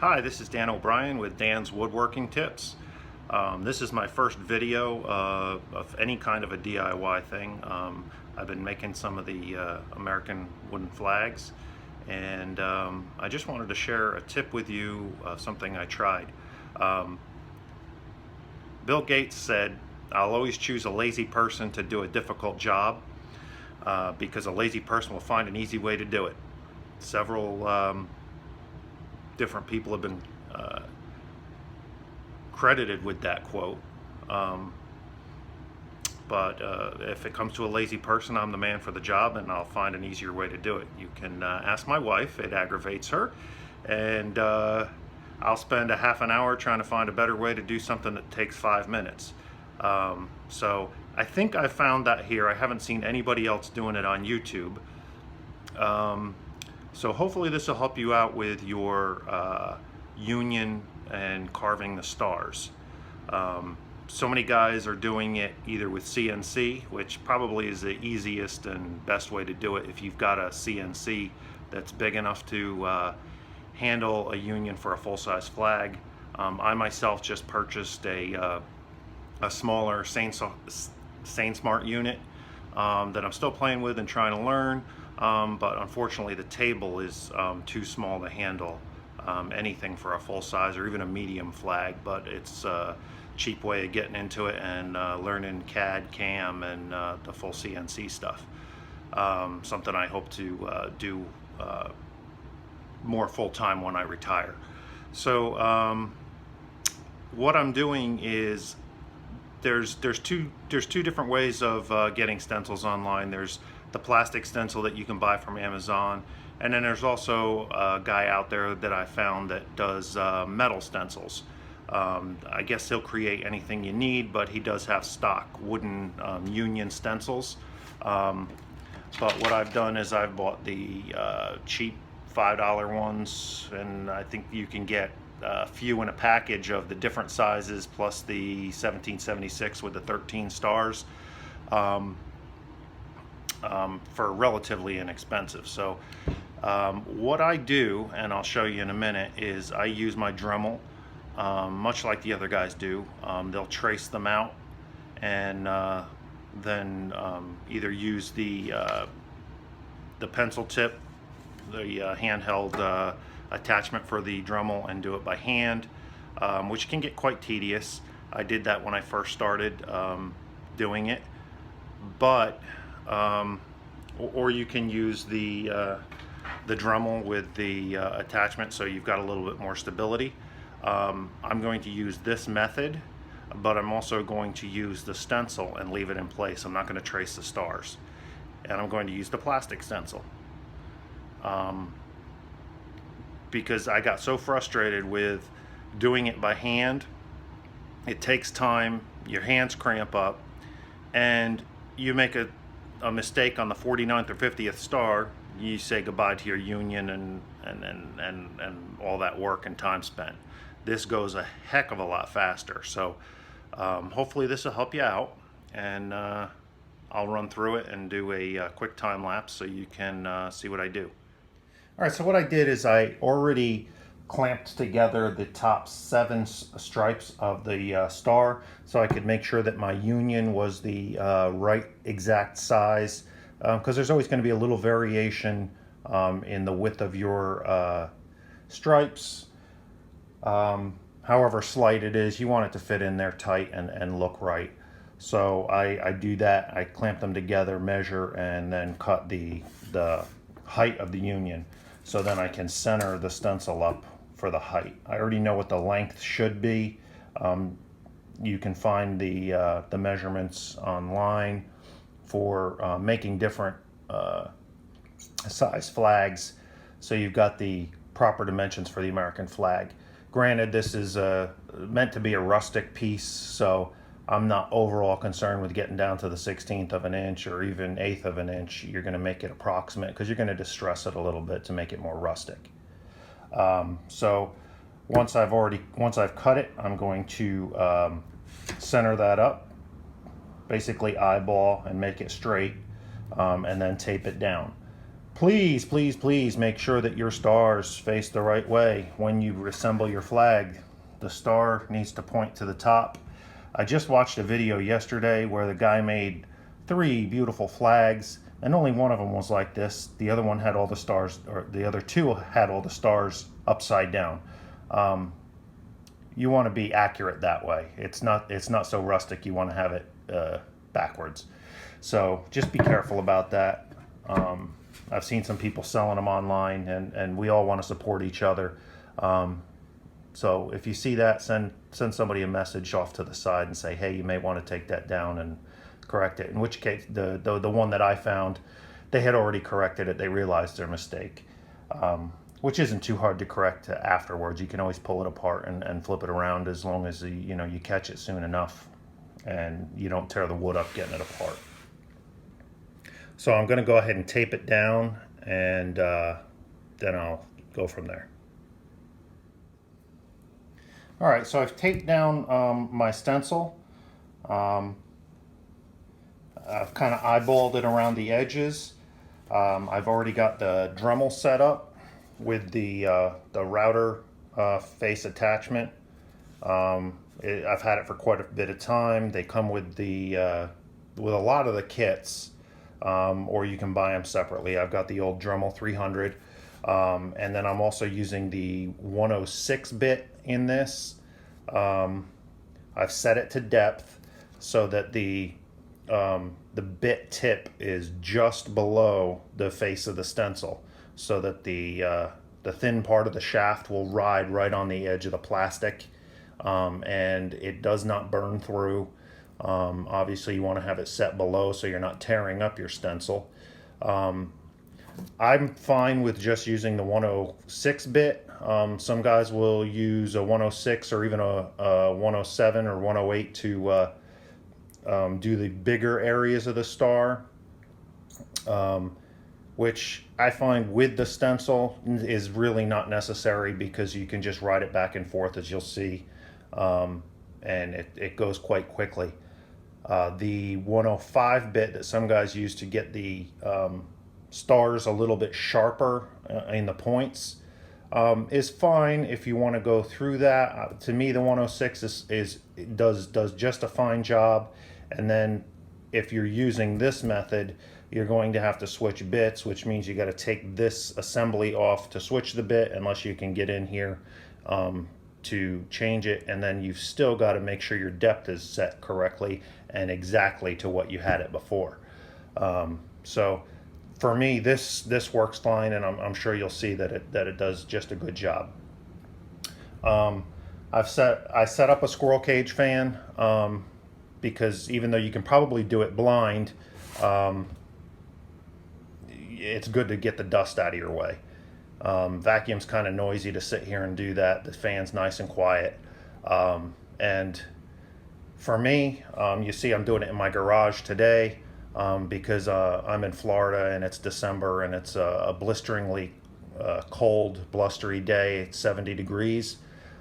Hi, this is Dan O'Brien with Dan's Woodworking Tips. This is my first video of any kind of a DIY thing. I've been making some of the American wooden flags, and I just wanted to share a tip with you, something I tried. Bill Gates said, "I'll always choose a lazy person to do a difficult job because a lazy person will find an easy way to do it." Several different people have been credited with that quote, but if it comes to a lazy person, I'm the man for the job, and I'll find an easier way to do it. You can ask my wife. It aggravates her, and I'll spend a half an hour trying to find a better way to do something that takes 5 minutes. So I think I found that here. I haven't seen anybody else doing it on YouTube. So hopefully this will help you out with your union and carving the stars. So many guys are doing it either with CNC, which probably is the easiest and best way to do it if you've got a CNC that's big enough to handle a union for a full-size flag. I myself just purchased a smaller SainSmart unit that I'm still playing with and trying to learn. But unfortunately the table is too small to handle anything for a full size or even a medium flag, but it's a cheap way of getting into it and learning CAD, CAM, and the full CNC stuff. Something I hope to do more full-time when I retire. So what I'm doing is there's two different ways of getting stencils online. There's the plastic stencil that you can buy from Amazon, and then there's also a guy out there that I found that does metal stencils. I guess he'll create anything you need, but he does have stock wooden union stencils. But what I've done is I've bought the cheap $5 ones, and I think you can get a few in a package of the different sizes, plus the 1776 with the 13 stars. For relatively inexpensive. So what I do, and I'll show you in a minute, is I use my Dremel, much like the other guys do. They'll trace them out and then either use the pencil tip, the handheld attachment for the Dremel, and do it by hand, which can get quite tedious. I did that when I first started doing it, but or you can use the Dremel with the attachment, so you've got a little bit more stability. I'm going to use this method, but I'm also going to use the stencil and leave it in place. I'm not going to trace the stars, and I'm going to use the plastic stencil because I got so frustrated with doing it by hand. It takes time, your hands cramp up, and you make a mistake on the 49th or 50th star, you say goodbye to your union and all that work and time spent. This goes a heck of a lot faster. So hopefully this will help you out, and I'll run through it and do a quick time lapse so you can see what I do. All right, so what I did is I already clamped together the top 7 stripes of the star, so I could make sure that my union was the right exact size, because there's always going to be a little variation in the width of your stripes. However slight it is, you want it to fit in there tight and look right. So I do that. I clamp them together, measure, and then cut the height of the union, so then I can center the stencil up for the height. I already know what the length should be. You can find the measurements online for making different size flags, so you've got the proper dimensions for the American flag. Granted, this is meant to be a rustic piece, so I'm not overall concerned with getting down to the 1/16 of an inch or even 1/8 of an inch. You're going to make it approximate because you're going to distress it a little bit to make it more rustic. So once I've cut it, I'm going to center that up, basically eyeball and make it straight, and then tape it down. Please, please, please make sure that your stars face the right way when you assemble your flag. The star needs to point to the top. I just watched a video yesterday where the guy made 3 beautiful flags, and only one of them was like this. The other one had all the stars, or the other 2 had all the stars upside down. You want to be accurate that way. It's not so rustic. You want to have it backwards. So just be careful about that. I've seen some people selling them online, and we all want to support each other. So if you see that, send somebody a message off to the side and say, hey, you may want to take that down and correct it. In which case, the one that I found, they had already corrected it. They realized their mistake, which isn't too hard to correct afterwards. You can always pull it apart and flip it around, as long as you catch it soon enough and you don't tear the wood up getting it apart. So I'm going to go ahead and tape it down, and then I'll go from there. All right, so I've taped down my stencil. I've kind of eyeballed it around the edges. I've already got the Dremel set up with the router face attachment. I've had it for quite a bit of time. They come with a lot of the kits, or you can buy them separately. I've got the old Dremel 300, and then I'm also using the 106 bit in this. I've set it to depth so that the bit tip is just below the face of the stencil, so that the thin part of the shaft will ride right on the edge of the plastic, and it does not burn through. Obviously you want to have it set below so you're not tearing up your stencil. I'm fine with just using the 106 bit. Some guys will use a 106 or even a 107 or 108 to do the bigger areas of the star, which I find with the stencil is really not necessary, because you can just ride it back and forth, as you'll see, and it goes quite quickly. The 105 bit that some guys use to get the stars a little bit sharper in the points is fine if you want to go through that. To me, the 106 does just a fine job. And then if you're using this method, you're going to have to switch bits, which means you got to take this assembly off to switch the bit, unless you can get in here to change it. And then you've still got to make sure your depth is set correctly and exactly to what you had it before. So for me, this works fine, and I'm sure you'll see that it does just a good job. I set up a squirrel cage fan, because even though you can probably do it blind, it's good to get the dust out of your way. Vacuum's kind of noisy to sit here and do that. The fan's nice and quiet. And for me, you see I'm doing it in my garage today, because I'm in Florida and it's December, and it's a blisteringly cold, blustery day. It's 70 degrees.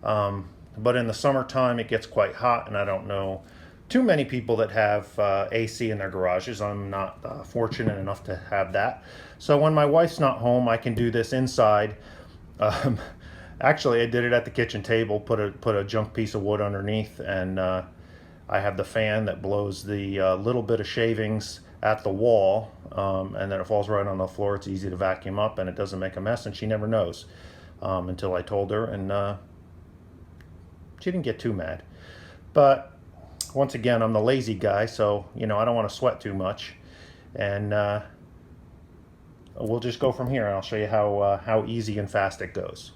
But in the summertime, it gets quite hot, and I don't know too many people that have AC in their garages. I'm not fortunate enough to have that. So when my wife's not home, I can do this inside. Actually, I did it at the kitchen table, put a junk piece of wood underneath, and I have the fan that blows the little bit of shavings at the wall, and then it falls right on the floor. It's easy to vacuum up, and it doesn't make a mess, and she never knows until I told her, and she didn't get too mad. But once again, I'm the lazy guy, so I don't want to sweat too much, and we'll just go from here, and I'll show you how easy and fast it goes.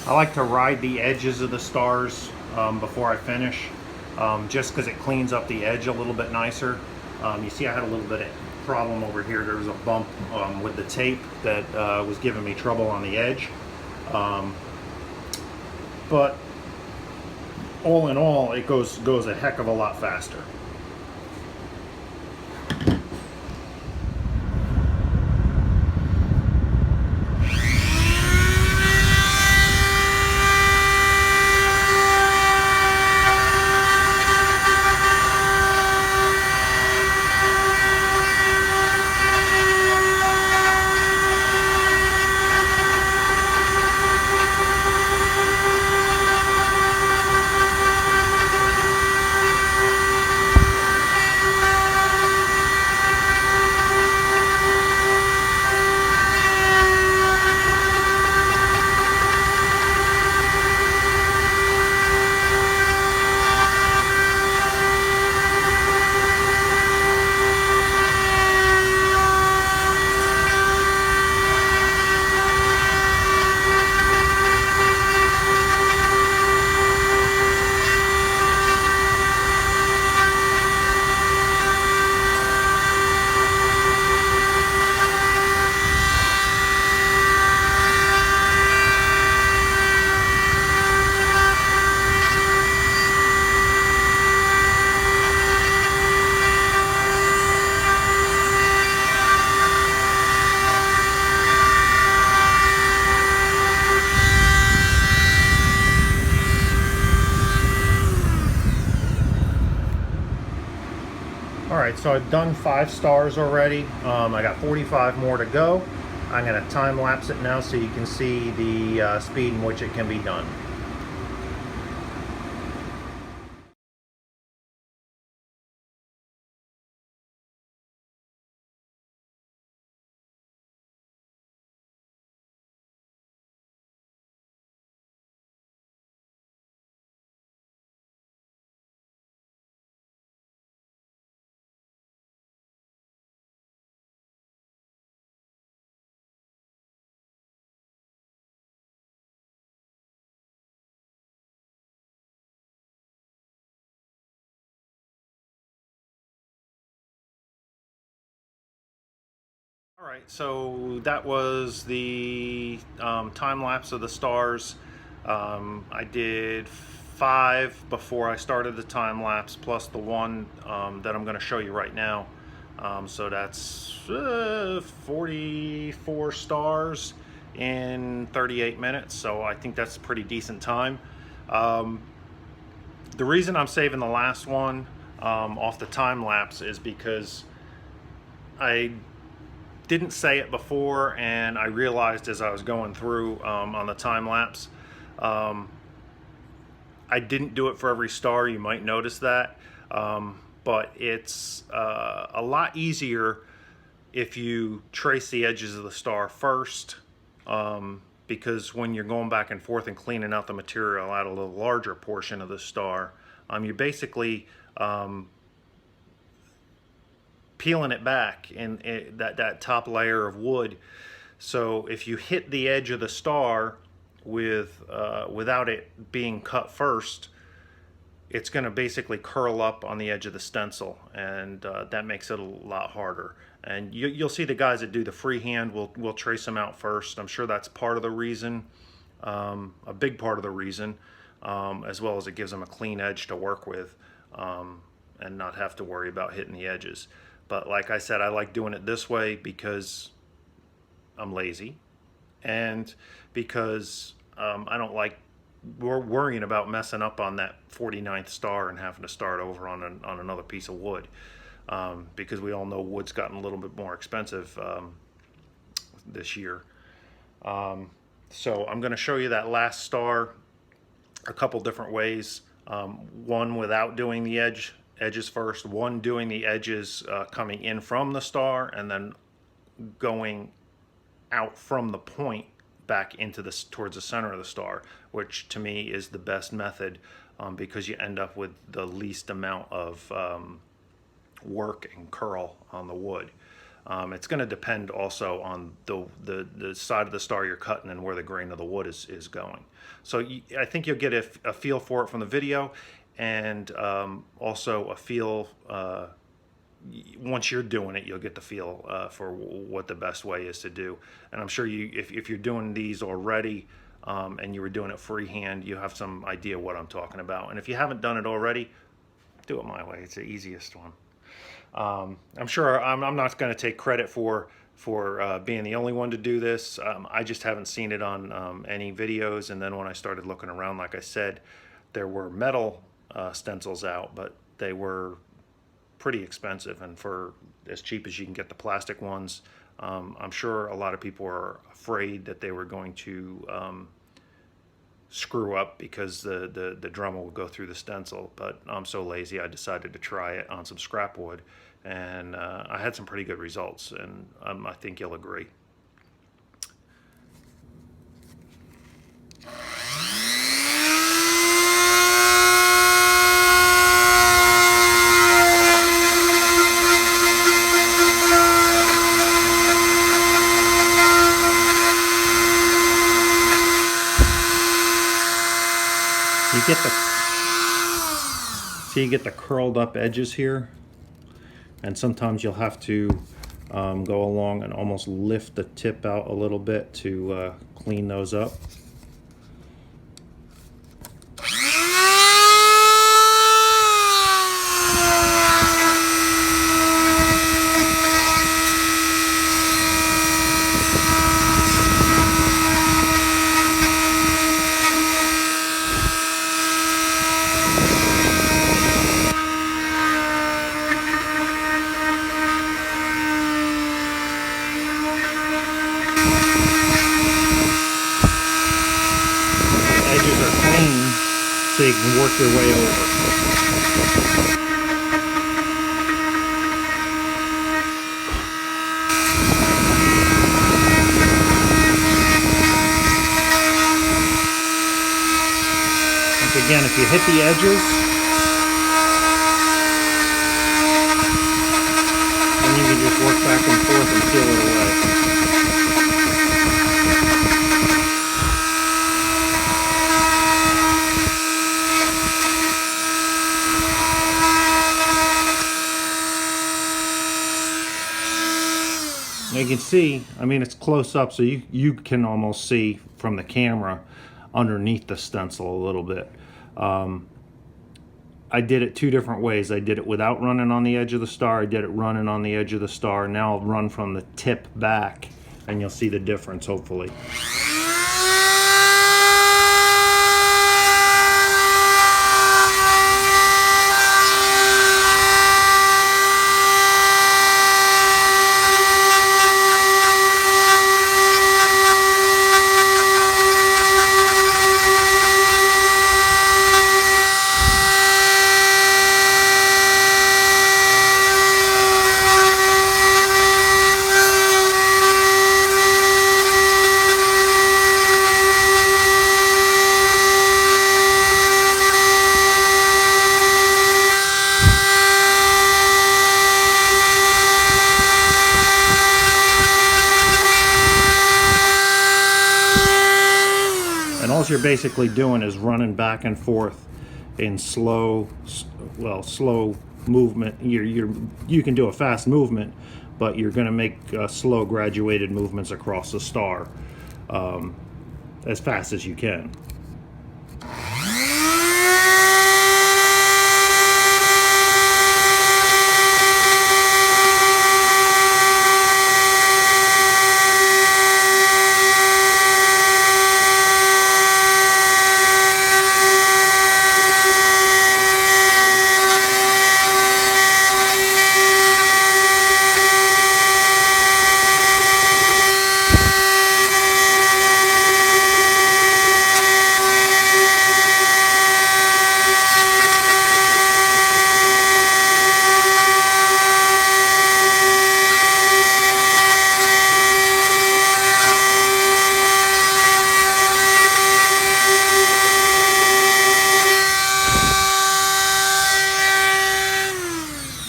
I like to ride the edges of the stars before I finish, just because it cleans up the edge a little bit nicer. You see I had a little bit of problem over here. There was a bump with the tape that was giving me trouble on the edge. But all in all, it goes a heck of a lot faster. Alright, so I've done 5 stars already. I got 45 more to go. I'm going to time lapse it now so you can see the speed in which it can be done. All right, so that was the time lapse of the stars. I did 5 before I started the time lapse, plus the one that I'm going to show you right now. So that's 44 stars in 38 minutes. So I think that's a pretty decent time. The reason I'm saving the last one off the time lapse is because I didn't say it before, and I realized as I was going through on the time lapse, I didn't do it for every star. You might notice that, but it's a lot easier if you trace the edges of the star first, because when you're going back and forth and cleaning out the material out of the larger portion of the star, you're basically peeling it back in that top layer of wood. So if you hit the edge of the star without it being cut first, it's going to basically curl up on the edge of the stencil, and that makes it a lot harder. And you'll see the guys that do the freehand will trace them out first. I'm sure that's part of the reason, a big part of the reason, as well as it gives them a clean edge to work with and not have to worry about hitting the edges. But like I said, I like doing it this way because I'm lazy, and because I don't like worrying about messing up on that 49th star and having to start over on another piece of wood, because we all know wood's gotten a little bit more expensive this year. So I'm going to show you that last star a couple different ways. One without doing the edges first, one doing the edges coming in from the star, and then going out from the point back into towards the center of the star, which to me is the best method, because you end up with the least amount of work and curl on the wood. It's going to depend also on the side of the star you're cutting and where the grain of the wood is going. So I think you'll get a feel for it from the video, and also a feel, once you're doing it, you'll get the feel for what the best way is to do. And I'm sure if you're doing these already, and you were doing it freehand, you have some idea what I'm talking about. And if you haven't done it already, do it my way. It's the easiest one. I'm sure I'm not going to take credit for being the only one to do this. I just haven't seen it on any videos. And then when I started looking around, like I said, there were metal stencils out, but they were pretty expensive. And for as cheap as you can get the plastic ones, I'm sure a lot of people are afraid that they were going to screw up because the Dremel would go through the stencil. But I'm so lazy, I decided to try it on some scrap wood, and I had some pretty good results, and I think you'll agree. You get the curled up edges here, and sometimes you'll have to go along and almost lift the tip out a little bit to clean those up. So you can work your way over. Once again, if you hit the edges, then you can just work back and forth and peel it away. You can see, I mean, it's close up, so you can almost see from the camera underneath the stencil a little bit. I did it two different ways. I did it without running on the edge of the star. I did it running on the edge of the star. Now I'll run from the tip back, and you'll see the difference, hopefully. All you're basically doing is running back and forth in slow movement. You can do a fast movement, but you're going to make slow graduated movements across the star as fast as you can.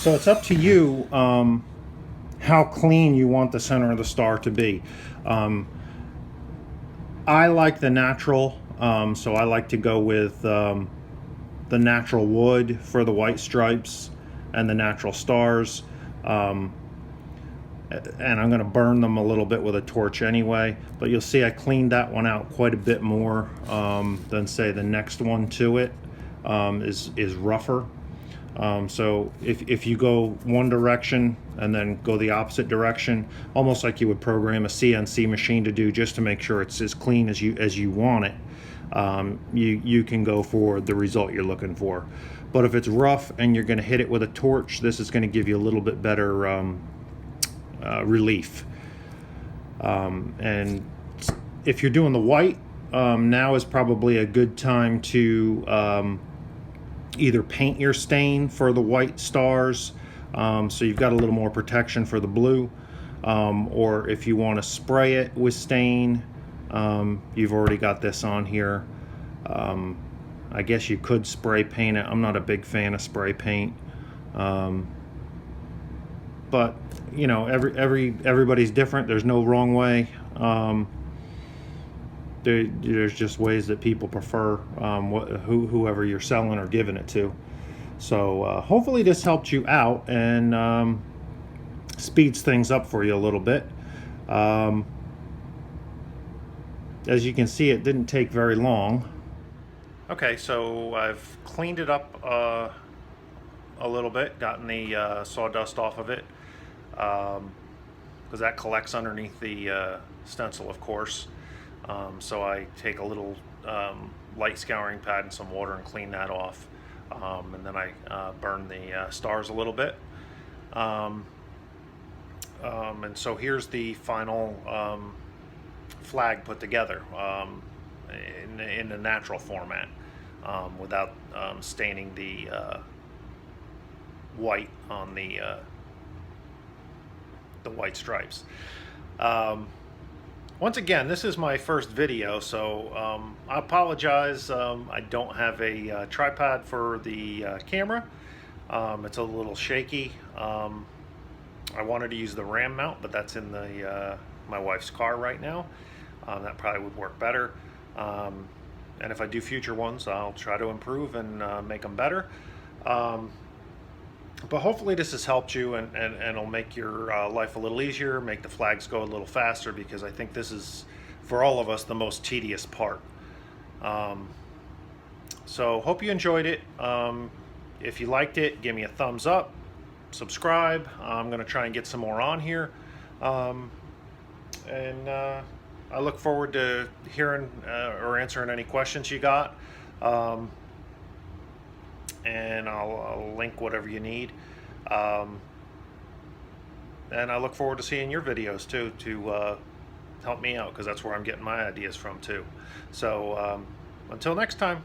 So it's up to you how clean you want the center of the star to be. I like the natural, so I like to go with the natural wood for the white stripes and the natural stars. And I'm going to burn them a little bit with a torch anyway, but you'll see I cleaned that one out quite a bit more than say the next one to it is rougher. So if you go one direction and then go the opposite direction, almost like you would program a CNC machine to do, just to make sure it's as clean as you want it, you can go for the result you're looking for. But if it's rough and you're going to hit it with a torch, this is going to give you a little bit better relief. And if you're doing the white, now is probably a good time to either paint your stain for the white stars, so you've got a little more protection for the blue, or if you want to spray it with stain, you've already got this on here. I guess you could spray paint it. I'm not a big fan of spray paint, but you know, everybody's different. There's no wrong way. There's just ways that people prefer whoever you're selling or giving it to. So hopefully this helped you out and speeds things up for you a little bit. As you can see, it didn't take very long. Okay, so I've cleaned it up a little bit, gotten the sawdust off of it, because that collects underneath the stencil, of course. So I take a little light scouring pad and some water and clean that off, and then I burn the stars a little bit. And so here's the final flag put together in the natural format, without staining the white on the white stripes. Once again, this is my first video, so I apologize. I don't have a tripod for the camera. It's a little shaky. I wanted to use the RAM mount, but that's in the my wife's car right now. That probably would work better. And if I do future ones, I'll try to improve and make them better. But hopefully this has helped you, and it'll make your life a little easier, make the flags go a little faster, because I think this is, for all of us, the most tedious part. So hope you enjoyed it. If you liked it, give me a thumbs up, subscribe. I'm going to try and get some more on here. And I look forward to hearing or answering any questions you got. And I'll link whatever you need. And I look forward to seeing your videos too, to help me out, because that's where I'm getting my ideas from too. So until next time.